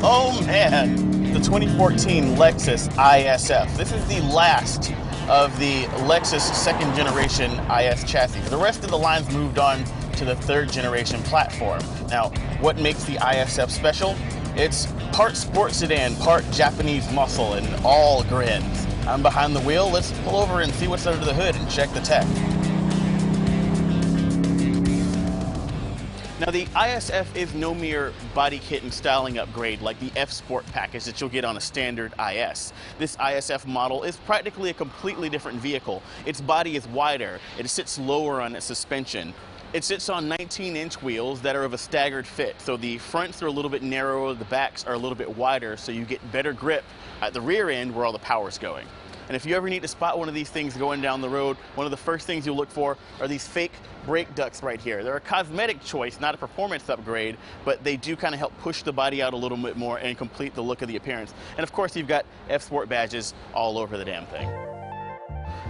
Oh man, the 2014 Lexus IS F. This is the last of the Lexus second generation IS chassis. The rest of the line's moved on to the third generation platform. Now, what makes the IS F special? It's part sports sedan, part Japanese muscle, and all grins. I'm behind the wheel. Let's pull over and see what's under the hood and check the tech. Now, the IS F is no mere body kit and styling upgrade like the F Sport package that you'll get on a standard IS. This IS F model is practically a completely different vehicle. Its body is wider, it sits lower on its suspension. It sits on 19-inch wheels that are of a staggered fit, so the fronts are a little bit narrower, the backs are a little bit wider, so you get better grip at the rear end where all the power's going. And if you ever need to spot one of these things going down the road, one of the first things you'll look for are these fake brake ducts right here. They're a cosmetic choice, not a performance upgrade, but they do kind of help push the body out a little bit more and complete the look of the appearance. And of course, you've got F Sport badges all over the damn thing.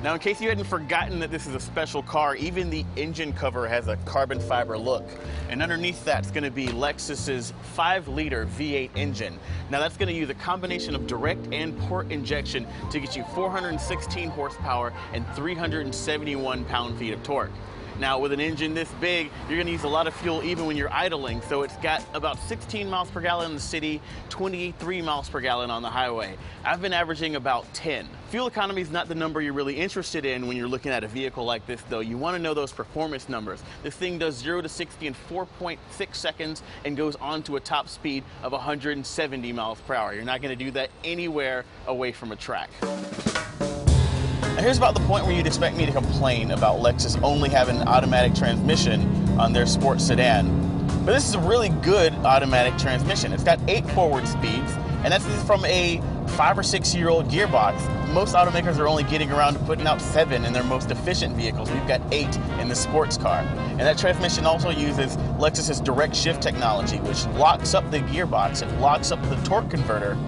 Now, in case you hadn't forgotten that this is a special car, even the engine cover has a carbon fiber look. And underneath that's going to be Lexus's 5-liter V8 engine. Now, that's going to use a combination of direct and port injection to get you 416 horsepower and 371 pound-feet of torque. Now, with an engine this big, you're going to use a lot of fuel even when you're idling, so it's got about 16 miles per gallon in the city, 23 miles per gallon on the highway. I've been averaging about 10. Fuel economy is not the number you're really interested in when you're looking at a vehicle like this, though. You want to know those performance numbers. This thing does 0 to 60 in 4.6 seconds and goes on to a top speed of 170 miles per hour. You're not going to do that anywhere away from a track. Now, here's about the point where you'd expect me to complain about Lexus only having an automatic transmission on their sports sedan. But this is a really good automatic transmission. It's got 8 forward speeds, and that's from a 5 or 6 year old gearbox. Most automakers are only getting around to putting out 7 in their most efficient vehicles. We've got 8 in the sports car. And that transmission also uses Lexus's direct shift technology, which locks up the gearbox. It locks up the torque converter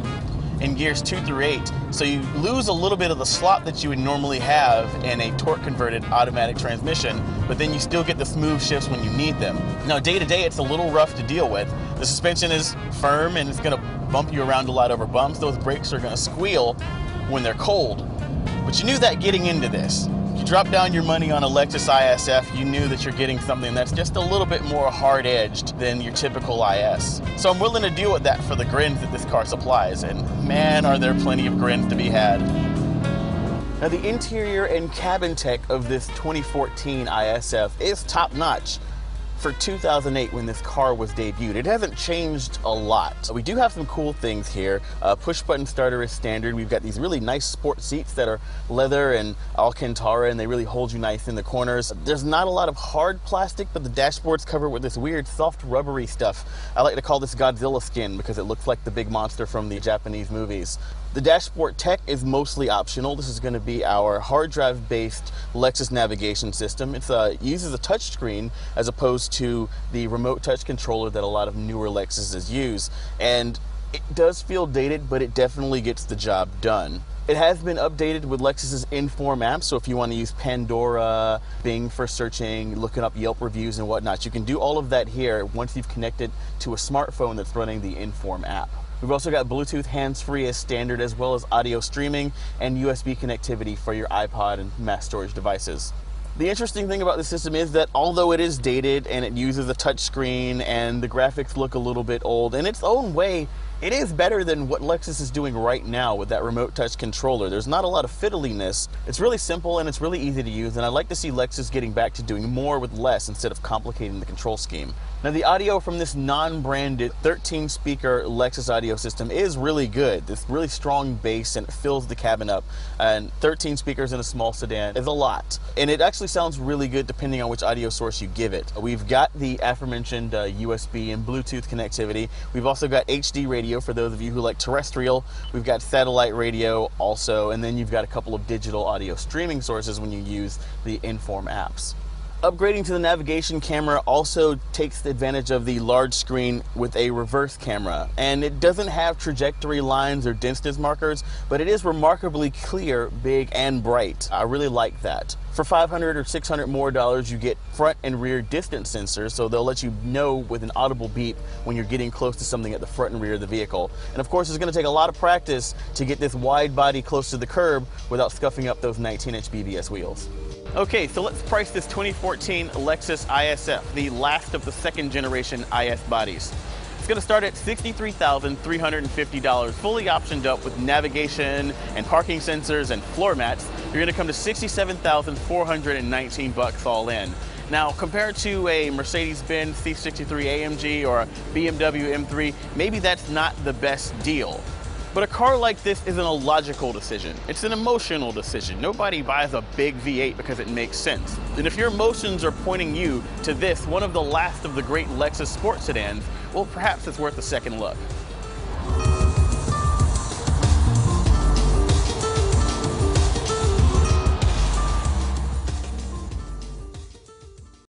in gears 2 through 8, so you lose a little bit of the slop that you would normally have in a torque converted automatic transmission, but then you still get the smooth shifts when you need them. Now, day to day, it's a little rough to deal with. The suspension is firm and it's going to bump you around a lot over bumps. Those brakes are going to squeal when they're cold, but you knew that getting into this. You drop down your money on a Lexus IS F, you knew that you're getting something that's just a little bit more hard-edged than your typical IS. So I'm willing to deal with that for the grins that this car supplies, and man, are there plenty of grins to be had. Now, the interior and cabin tech of this 2014 IS F is top-notch for 2008 when this car was debuted. It hasn't changed a lot. We do have some cool things here. Push button starter is standard. We've got these really nice sport seats that are leather and Alcantara, and they really hold you nice in the corners. There's not a lot of hard plastic, but the dashboard's covered with this weird soft rubbery stuff. I like to call this Godzilla skin because it looks like the big monster from the Japanese movies. The dashboard tech is mostly optional. This is going to be our hard drive based Lexus navigation system. It uses a touchscreen as opposed to the remote touch controller that a lot of newer Lexuses use. And it does feel dated, but it definitely gets the job done. It has been updated with Lexus's Inform app, so if you want to use Pandora, Bing for searching, looking up Yelp reviews and whatnot, you can do all of that here once you've connected to a smartphone that's running the Inform app. We've also got Bluetooth hands-free as standard, as well as audio streaming and USB connectivity for your iPod and mass storage devices. The interesting thing about the system is that although it is dated and it uses a touchscreen and the graphics look a little bit old, in its own way, it is better than what Lexus is doing right now with that remote touch controller. There's not a lot of fiddliness. It's really simple and it's really easy to use, and I'd like to see Lexus getting back to doing more with less instead of complicating the control scheme. Now, the audio from this non-branded 13-speaker Lexus audio system is really good. This really strong bass, and it fills the cabin up. And 13 speakers in a small sedan is a lot. And it actually sounds really good depending on which audio source you give it. We've got the aforementioned USB and Bluetooth connectivity. We've also got HD radio for those of you who like terrestrial. We've got satellite radio also, and then you've got a couple of digital audio streaming sources when you use the Inform apps. Upgrading to the navigation camera also takes advantage of the large screen with a reverse camera, and it doesn't have trajectory lines or distance markers, but it is remarkably clear, big, and bright. I really like that. For $500 or $600 more, you get front and rear distance sensors, so they'll let you know with an audible beep when you're getting close to something at the front and rear of the vehicle. And of course, it's going to take a lot of practice to get this wide body close to the curb without scuffing up those 19-inch BBS wheels. Okay, so let's price this 2014 Lexus IS F, the last of the second generation IS bodies. It's going to start at $63,350, fully optioned up with navigation and parking sensors and floor mats. You're going to come to $67,419 all in. Now, compared to a Mercedes-Benz C63 AMG or a BMW M3, maybe that's not the best deal. But a car like this isn't a logical decision. It's an emotional decision. Nobody buys a big V8 because it makes sense. And if your emotions are pointing you to this, one of the last of the great Lexus sports sedans, well, perhaps it's worth a second look.